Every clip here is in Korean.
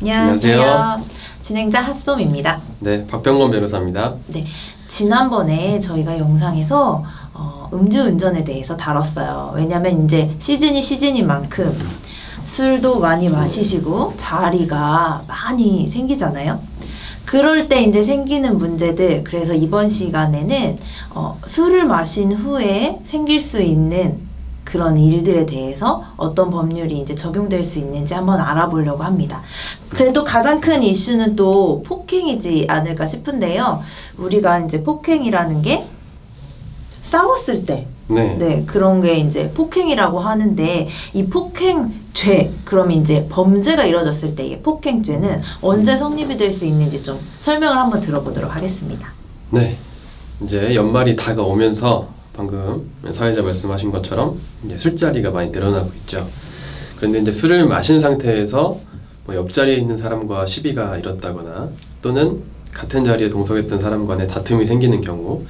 안녕하세요. 진행자 핫솜입니다. 네, 박병건 변호사입니다. 네, 지난번에 저희가 영상에서 음주운전에 대해서 다뤘어요. 왜냐면 이제 시즌인 만큼 술도 많이 마시시고 자리가 많이 생기잖아요. 그럴 때 이제 생기는 문제들, 그래서 이번 시간에는 술을 마신 후에 생길 수 있는 그런 일들에 대해서 어떤 법률이 이제 적용될 수 있는지 한번 알아보려고 합니다. 그래도 가장 큰 이슈는 또 폭행이지 않을까 싶은데요. 우리가 이제 폭행이라는 게 싸웠을 때, 네, 그런 게 이제 폭행이라고 하는데, 이 폭행죄, 그럼 이제 범죄가 이루어졌을 때의 폭행죄는 언제 성립이 될 수 있는지 좀 설명을 한번 들어보도록 하겠습니다. 네, 이제 연말이 다가오면서 방금 사회자 말씀하신 것처럼 이제 술자리가 많이 늘어나고 있죠. 그런데 이제 술을 마신 상태에서 뭐 옆자리에 있는 사람과 시비가 일었다거나 또는 같은 자리에 동석했던 사람 간에 다툼이 생기는 경우,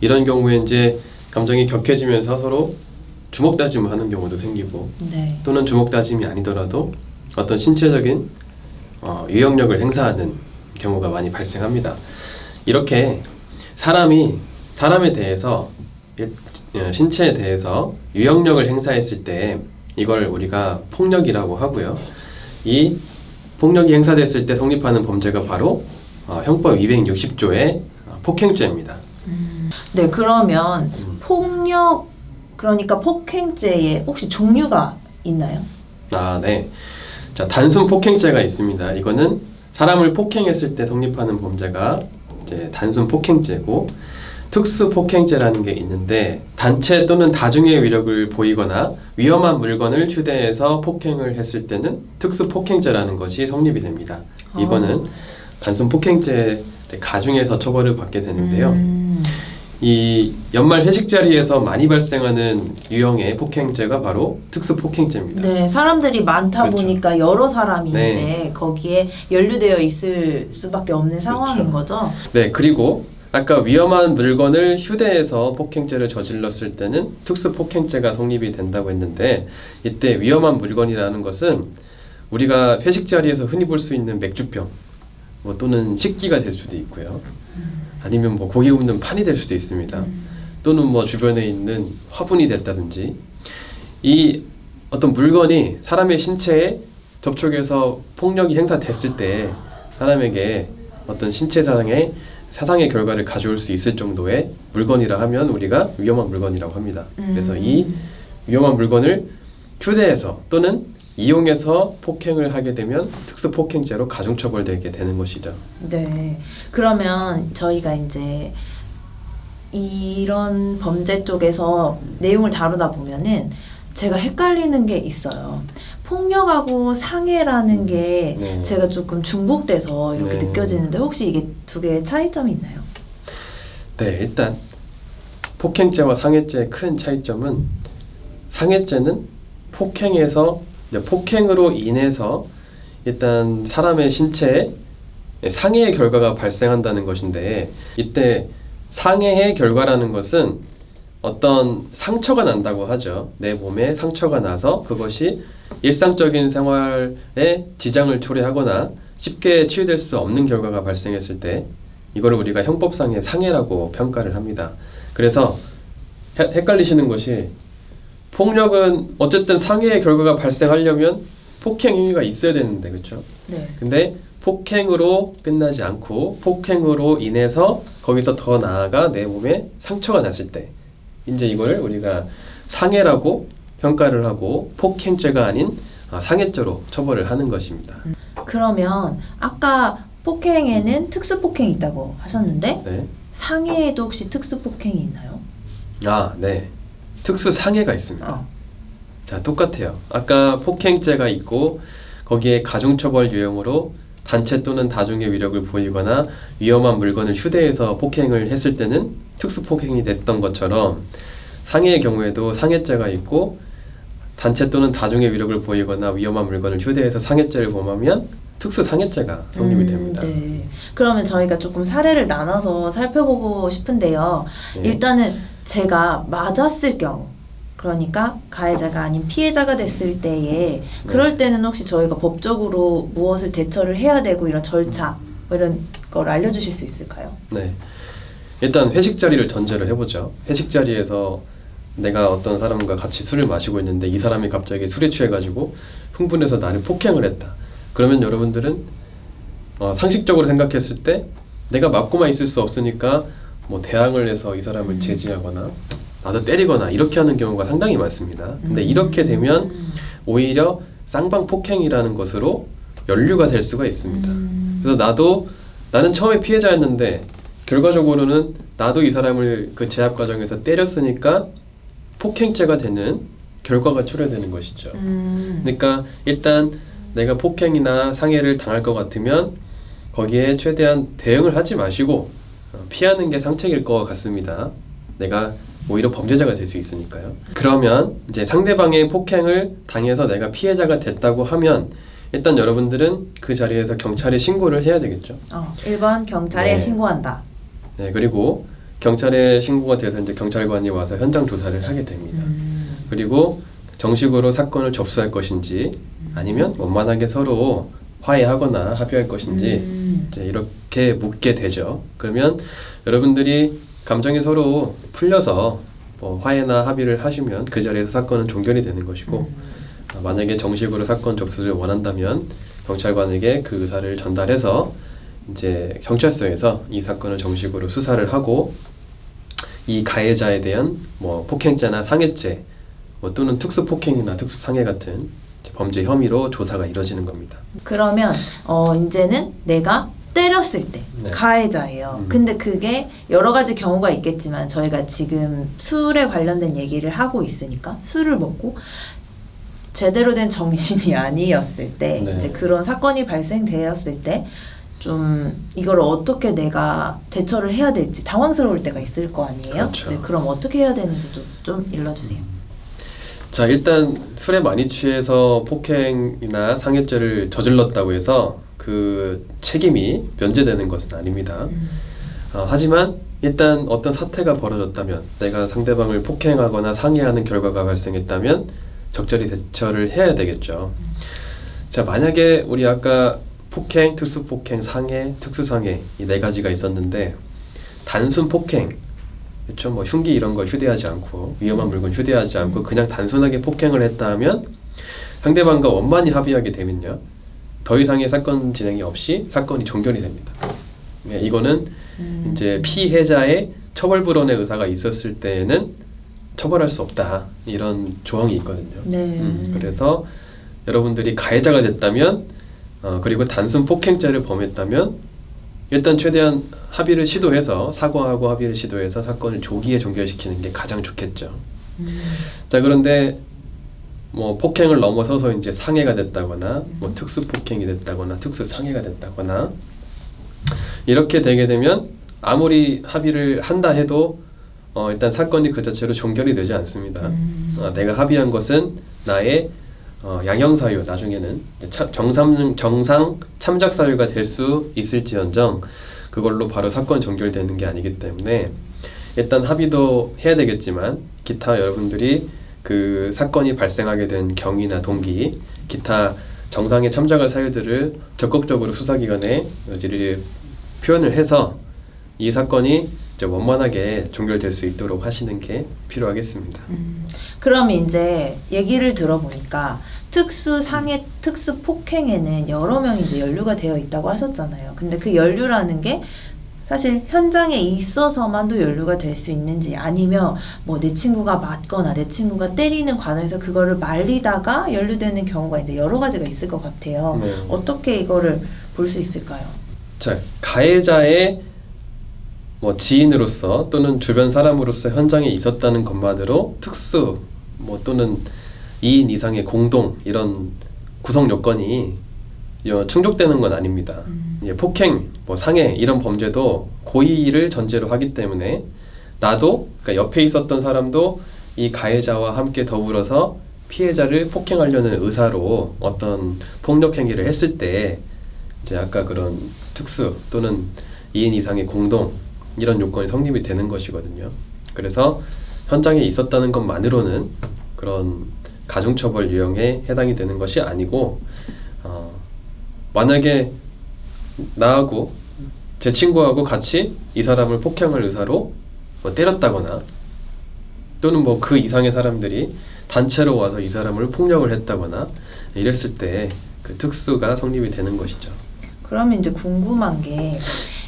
이런 경우에 이제 감정이 격해지면서 서로 주먹 다짐을 하는 경우도 생기고, 네. 또는 주먹 다짐이 아니더라도 어떤 신체적인 유형력을 행사하는 경우가 많이 발생합니다. 이렇게 사람에 대해서, 신체에 대해서 유형력을 행사했을 때 이걸 우리가 폭력이라고 하고요. 이 폭력이 행사됐을 때 성립하는 범죄가 바로 형법 260조의 폭행죄입니다. 네, 그러면 폭력, 그러니까 폭행죄에 혹시 종류가 있나요? 네. 자, 단순 폭행죄가 있습니다. 이거는 사람을 폭행했을 때 성립하는 범죄가 이제 단순 폭행죄고, 특수 폭행죄라는 게 있는데, 단체 또는 다중의 위력을 보이거나 위험한 물건을 휴대해서 폭행을 했을 때는 특수 폭행죄라는 것이 성립이 됩니다. 이거는 단순 폭행죄 가중해서 처벌을 받게 되는데요. 이 연말 회식 자리에서 많이 발생하는 유형의 폭행죄가 바로 특수 폭행죄입니다. 네, 사람들이 많다 그렇죠. 보니까 여러 사람이 네. 이제 거기에 연루되어 있을 수밖에 없는 상황인 거죠. 네, 그리고 아까 위험한 물건을 휴대해서 폭행죄를 저질렀을 때는 특수 폭행죄가 성립이 된다고 했는데, 이때 위험한 물건이라는 것은 우리가 회식 자리에서 흔히 볼 수 있는 맥주병, 또는 식기가 될 수도 있고요. 아니면 고기 굽는 판이 될 수도 있습니다. 또는 주변에 있는 화분이 됐다든지, 이 어떤 물건이 사람의 신체에 접촉해서 폭력이 행사됐을 때 사람에게 어떤 신체 사상의 결과를 가져올 수 있을 정도의 물건이라 하면 우리가 위험한 물건이라고 합니다. 그래서 이 위험한 물건을 휴대해서 또는 이용해서 폭행을 하게 되면 특수 폭행죄로 가중처벌되게 되는 것이죠. 네, 그러면 저희가 이제 이런 범죄 쪽에서 내용을 다루다 보면은 제가 헷갈리는 게 있어요. 폭력하고 상해라는 게 제가 조금 중복돼서 이렇게 느껴지는데, 혹시 이게 두 개의 차이점이 있나요? 네, 일단 폭행죄와 상해죄의 큰 차이점은, 상해죄는 폭행으로 인해서 일단 사람의 신체에 상해의 결과가 발생한다는 것인데, 이때 상해의 결과라는 것은 어떤 상처가 난다고 하죠. 내 몸에 상처가 나서 그것이 일상적인 생활에 지장을 초래하거나 쉽게 치유될 수 없는 결과가 발생했을 때 이거를 우리가 형법상의 상해라고 평가를 합니다. 그래서 헷갈리시는 것이, 폭력은 어쨌든 상해의 결과가 발생하려면 폭행 행위가 있어야 되는데, 그렇죠? 네. 근데 폭행으로 끝나지 않고 폭행으로 인해서 거기서 더 나아가 내 몸에 상처가 났을 때 이제 이걸 우리가 상해라고 평가를 하고 폭행죄가 아닌 상해죄로 처벌을 하는 것입니다. 그러면 아까 폭행에는 특수 폭행이 있다고 하셨는데, 네. 상해에도 혹시 특수 폭행이 있나요? 네. 특수 상해가 있습니다. 자, 똑같아요. 아까 폭행죄가 있고 거기에 가중처벌 유형으로 단체 또는 다중의 위력을 보이거나 위험한 물건을 휴대해서 폭행을 했을 때는 특수 폭행이 됐던 것처럼, 상해의 경우에도 상해죄가 있고 단체 또는 다중의 위력을 보이거나 위험한 물건을 휴대해서 상해죄를 범하면 특수 상해죄가 성립이 됩니다. 네. 그러면 저희가 조금 사례를 나눠서 살펴보고 싶은데요. 네. 일단은 제가 맞았을 경우, 그러니까 가해자가 아닌 피해자가 됐을 때에 그럴 때는 혹시 저희가 법적으로 무엇을 대처를 해야 되고 이런 절차 뭐 이런 걸 알려주실 수 있을까요? 네. 일단 회식 자리를 전제로 해보죠. 회식 자리에서 내가 어떤 사람과 같이 술을 마시고 있는데 이 사람이 갑자기 술에 취해가지고 흥분해서 나를 폭행을 했다. 그러면 여러분들은 상식적으로 생각했을 때 내가 맞고만 있을 수 없으니까 뭐 대항을 해서 이 사람을 제지하거나 나도 때리거나 이렇게 하는 경우가 상당히 많습니다. 근데 이렇게 되면 오히려 쌍방폭행이라는 것으로 연루가 될 수가 있습니다. 그래서 나는 처음에 피해자였는데 결과적으로는 나도 이 사람을 그 제압 과정에서 때렸으니까 폭행죄가 되는 결과가 초래되는 것이죠. 그러니까 일단 내가 폭행이나 상해를 당할 것 같으면 거기에 최대한 대응을 하지 마시고 피하는 게 상책일 것 같습니다. 내가 오히려 범죄자가 될 수 있으니까요. 그러면 이제 상대방의 폭행을 당해서 내가 피해자가 됐다고 하면 일단 여러분들은 그 자리에서 경찰에 신고를 해야 되겠죠. 1번 경찰에 네. 신고한다. 네, 그리고 경찰에 신고가 돼서 이제 경찰관이 와서 현장 조사를 하게 됩니다. 그리고 정식으로 사건을 접수할 것인지 아니면 원만하게 서로 화해하거나 합의할 것인지 이제 이렇게 묻게 되죠. 그러면 여러분들이 감정이 서로 풀려서 뭐 화해나 합의를 하시면 그 자리에서 사건은 종결이 되는 것이고 만약에 정식으로 사건 접수를 원한다면 경찰관에게 그 의사를 전달해서 이제 경찰서에서 이 사건을 정식으로 수사를 하고 이 가해자에 대한 뭐 폭행죄나 상해죄 뭐 또는 특수폭행이나 특수상해 같은 범죄 혐의로 조사가 이뤄지는 겁니다. 그러면 이제는 내가 때렸을 때 네. 가해자예요. 근데 그게 여러 가지 경우가 있겠지만 저희가 지금 술에 관련된 얘기를 하고 있으니까 술을 먹고 제대로 된 정신이 아니었을 때 네. 이제 그런 사건이 발생되었을 때 좀 이걸 어떻게 내가 대처를 해야 될지 당황스러울 때가 있을 거 아니에요? 그렇죠. 네, 그럼 어떻게 해야 되는지도 좀 일러주세요. 자, 일단 술에 많이 취해서 폭행이나 상해죄를 저질렀다고 해서 그 책임이 면제되는 것은 아닙니다. 하지만 일단 어떤 사태가 벌어졌다면 내가 상대방을 폭행하거나 상해하는 결과가 발생했다면 적절히 대처를 해야 되겠죠. 자, 만약에 우리 아까 폭행, 특수폭행, 상해, 특수상해 이 네 가지가 있었는데 단순 폭행, 그렇죠? 뭐 흉기 이런 거 휴대하지 않고 위험한 물건 휴대하지 않고 그냥 단순하게 폭행을 했다 하면 상대방과 원만히 합의하게 되면요 더 이상의 사건 진행이 없이 사건이 종결이 됩니다. 네, 이거는 이제 피해자의 처벌 불원의 의사가 있었을 때에는 처벌할 수 없다 이런 조항이 있거든요. 네. 그래서 여러분들이 가해자가 됐다면 그리고 단순 폭행죄를 범했다면 일단 최대한 합의를 시도해서 사과하고 합의를 시도해서 사건을 조기에 종결시키는 게 가장 좋겠죠. 자, 그런데 뭐 폭행을 넘어서서 이제 상해가 됐다거나 뭐 특수 폭행이 됐다거나 특수 상해가 됐다거나 이렇게 되게 되면 아무리 합의를 한다 해도 일단 사건이 그 자체로 종결이 되지 않습니다. 내가 합의한 것은 나의 양형사유, 나중에는 정상 참작 사유가 될 수 있을지언정 그걸로 바로 사건 종결되는 게 아니기 때문에 일단 합의도 해야 되겠지만 기타 여러분들이 그 사건이 발생하게 된 경위나 동기, 기타 정상에 참작할 사유들을 적극적으로 수사기관에 여지를 표현을 해서 이 사건이 이제 원만하게 종결될 수 있도록 하시는 게 필요하겠습니다. 그럼 이제 얘기를 들어보니까 특수 상해, 특수 폭행에는 여러 명이 이제 연루가 되어 있다고 하셨잖아요. 근데 그 연루라는 게 사실 현장에 있어서만도 연루가 될 수 있는지 아니면 뭐 내 친구가 맞거나 내 친구가 때리는 과정에서 그거를 말리다가 연루되는 경우가 이제 여러 가지가 있을 것 같아요. 네. 어떻게 이거를 볼 수 있을까요? 자, 가해자의 뭐 지인으로서 또는 주변 사람으로서 현장에 있었다는 것만으로 특수 뭐 또는 2인 이상의 공동 이런 구성 요건이 충족되는 건 아닙니다. 폭행, 뭐 상해 이런 범죄도 고의를 전제로 하기 때문에 나도 그러니까 옆에 있었던 사람도 이 가해자와 함께 더불어서 피해자를 폭행하려는 의사로 어떤 폭력 행위를 했을 때 이제 아까 그런 특수 또는 2인 이상의 공동 이런 요건이 성립이 되는 것이거든요. 그래서 현장에 있었다는 것만으로는 그런 가중처벌 유형에 해당이 되는 것이 아니고 만약에 나하고 제 친구하고 같이 이 사람을 폭행할 의사로 뭐 때렸다거나 또는 뭐 그 이상의 사람들이 단체로 와서 이 사람을 폭력을 했다거나 이랬을 때 그 특수가 성립이 되는 것이죠. 그러면 이제 궁금한 게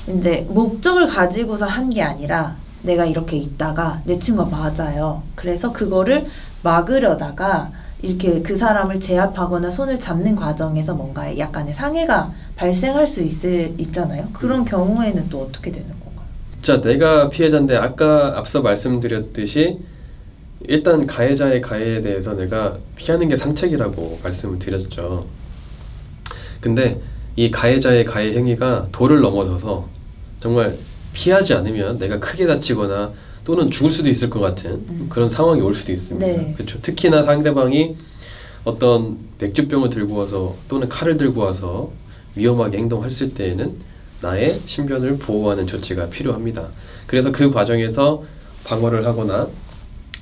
이제 목적을 가지고서 한 게 아니라 내가 이렇게 있다가 내 친구가 맞아요. 그래서 그거를 막으려다가 이렇게 그 사람을 제압하거나 손을 잡는 과정에서 뭔가 약간의 상해가 발생할 수 있잖아요. 그런 경우에는 또 어떻게 되는 건가요? 자, 내가 피해자인데 아까 앞서 말씀드렸듯이 일단 가해자의 가해에 대해서 내가 피하는 게 상책이라고 말씀을 드렸죠. 근데 이 가해자의 가해 행위가 도를 넘어서서 정말 피하지 않으면 내가 크게 다치거나 또는 죽을 수도 있을 것 같은 그런 상황이 올 수도 있습니다. 네. 그렇죠. 특히나 상대방이 어떤 맥주병을 들고 와서 또는 칼을 들고 와서 위험하게 행동했을 때에는 나의 신변을 보호하는 조치가 필요합니다. 그래서 그 과정에서 방어를 하거나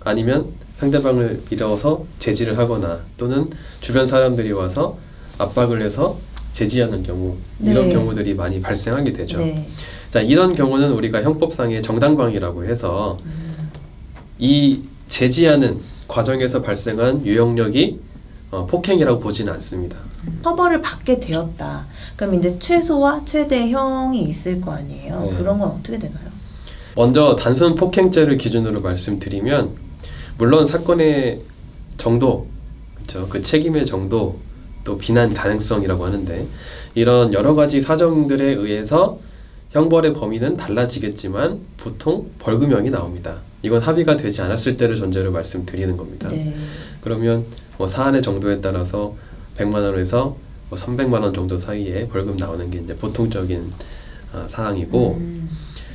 아니면 상대방을 밀어서 제지를 하거나 또는 주변 사람들이 와서 압박을 해서 제지하는 경우 이런 네. 경우들이 많이 발생하게 되죠. 네. 자, 이런 경우는 우리가 형법상의 정당방위라고 해서 이 제지하는 과정에서 발생한 유형력이 폭행이라고 보지는 않습니다. 처벌을 받게 되었다. 그럼 이제 최소와 최대형이 있을 거 아니에요. 네. 그런 건 어떻게 되나요? 먼저 단순 폭행죄를 기준으로 말씀드리면 물론 사건의 정도, 그렇죠? 그 책임의 정도, 또 비난 가능성이라고 하는데 이런 여러 가지 사정들에 의해서 형벌의 범위는 달라지겠지만 보통 벌금형이 나옵니다. 이건 합의가 되지 않았을 때를 전제로 말씀드리는 겁니다. 네. 그러면 뭐 사안의 정도에 따라서 100만 원에서 뭐 300만 원 정도 사이에 벌금 나오는 게 이제 보통적인 사항이고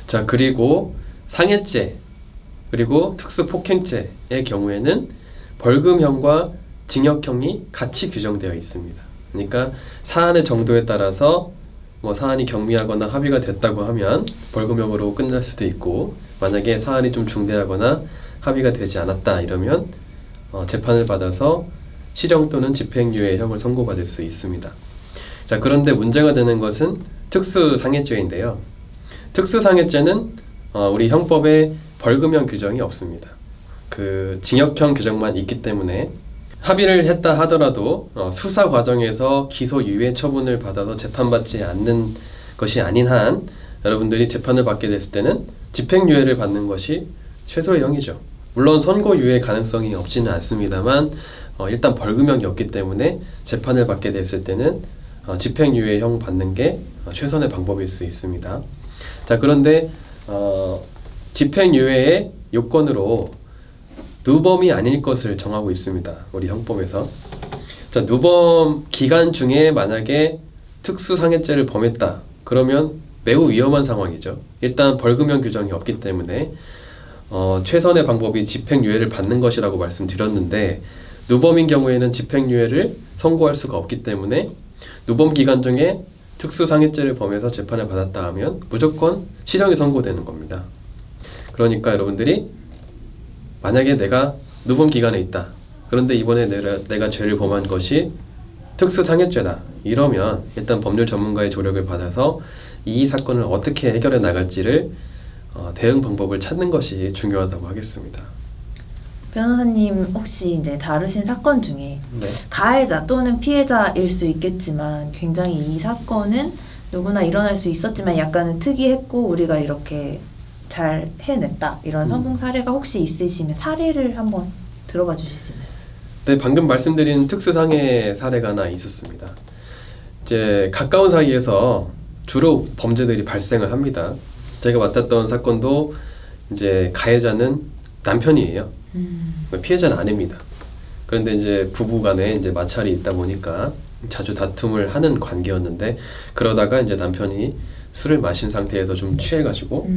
자, 그리고 상해죄 그리고 특수폭행죄의 경우에는 벌금형과 징역형이 같이 규정되어 있습니다. 그러니까 사안의 정도에 따라서 뭐 사안이 경미하거나 합의가 됐다고 하면 벌금형으로 끝날 수도 있고 만약에 사안이 좀 중대하거나 합의가 되지 않았다 이러면 재판을 받아서 실형 또는 집행유예형을 선고받을 수 있습니다. 자, 그런데 문제가 되는 것은 특수상해죄인데요. 특수상해죄는 우리 형법에 벌금형 규정이 없습니다. 그 징역형 규정만 있기 때문에 합의를 했다 하더라도 수사 과정에서 기소유예 처분을 받아서 재판받지 않는 것이 아닌 한 여러분들이 재판을 받게 됐을 때는 집행유예를 받는 것이 최소의 형이죠. 물론 선고유예 가능성이 없지는 않습니다만 일단 벌금형이 없기 때문에 재판을 받게 됐을 때는 집행유예형 받는 게 최선의 방법일 수 있습니다. 자, 그런데 집행유예의 요건으로 누범이 아닐 것을 정하고 있습니다. 우리 형법에서. 자, 누범 기간 중에 만약에 특수상해죄를 범했다. 그러면 매우 위험한 상황이죠. 일단 벌금형 규정이 없기 때문에 최선의 방법이 집행유예를 받는 것이라고 말씀드렸는데 누범인 경우에는 집행유예를 선고할 수가 없기 때문에 누범 기간 중에 특수상해죄를 범해서 재판을 받았다 하면 무조건 실형이 선고되는 겁니다. 그러니까 여러분들이 만약에 내가 누범 기간에 있다. 그런데 이번에 내가 죄를 범한 것이 특수상해죄다. 이러면 일단 법률 전문가의 조력을 받아서 이 사건을 어떻게 해결해 나갈지를 대응 방법을 찾는 것이 중요하다고 하겠습니다. 변호사님 혹시 이제 다루신 사건 중에 네. 가해자 또는 피해자일 수 있겠지만 굉장히 이 사건은 누구나 일어날 수 있었지만 약간은 특이했고 우리가 이렇게 잘 해냈다 이런 성공 사례가 혹시 있으시면 사례를 한번 들어봐 주실 수 있나요? 네, 방금 말씀드린 특수상해 사례가 하나 있었습니다. 이제 가까운 사이에서 주로 범죄들이 발생을 합니다. 제가 맡았던 사건도 이제 가해자는 남편이에요. 피해자는 아내입니다. 그런데 이제 부부간에 이제 마찰이 있다 보니까 자주 다툼을 하는 관계였는데 그러다가 이제 남편이 술을 마신 상태에서 좀 취해가지고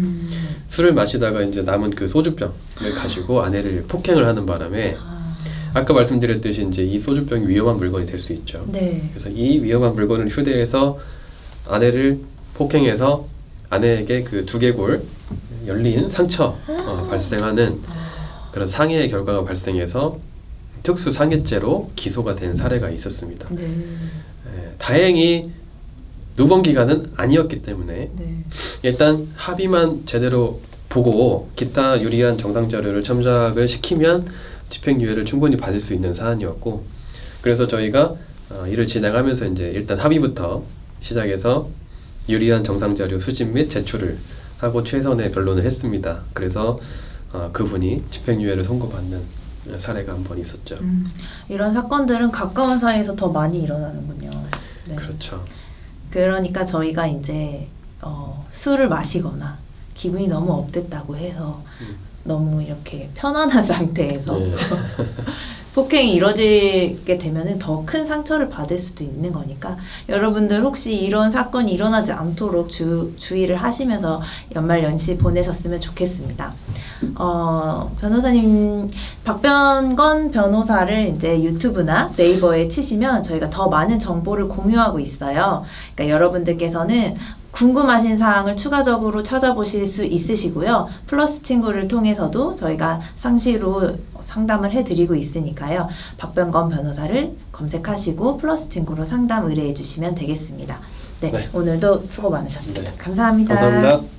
술을 마시다가 이제 남은 그 소주병을 가지고 아내를 폭행을 하는 바람에 아까 말씀드렸듯이 이제 이 소주병이 위험한 물건이 될 수 있죠. 네. 그래서 이 위험한 물건을 휴대해서 아내를 폭행해서 아내에게 그 두개골 열린 상처 발생하는 그런 상해의 결과가 발생해서 특수 상해죄로 기소가 된 사례가 있었습니다. 네. 다행히 누번 기간은 아니었기 때문에 네. 일단 합의만 제대로 보고 기타 유리한 정상 자료를 첨삭을 시키면 집행유예를 충분히 받을 수 있는 사안이었고, 그래서 저희가 이를 진행하면서 이제 일단 합의부터 시작해서 유리한 정상 자료 수집 및 제출을 하고 최선의 변론을 했습니다. 그래서 그분이 집행유예를 선고받는 사례가 한 번 있었죠. 이런 사건들은 가까운 사이에서 더 많이 일어나는군요. 네. 그렇죠. 그러니까 저희가 이제 술을 마시거나 기분이 너무 업됐다고 해서 너무 이렇게 편안한 상태에서 네. 폭행이 이뤄지게 되면은 더 큰 상처를 받을 수도 있는 거니까 여러분들 혹시 이런 사건이 일어나지 않도록 주의를 하시면서 연말연시 보내셨으면 좋겠습니다. 변호사님, 박병건 변호사를 이제 유튜브나 네이버에 치시면 저희가 더 많은 정보를 공유하고 있어요. 그러니까 여러분들께서는 궁금하신 사항을 추가적으로 찾아보실 수 있으시고요. 플러스 친구를 통해서도 저희가 상시로 상담을 해드리고 있으니까요. 박병건 변호사를 검색하시고 플러스 친구로 상담 의뢰해 주시면 되겠습니다. 네, 네. 오늘도 수고 많으셨습니다. 네. 감사합니다. 감사합니다.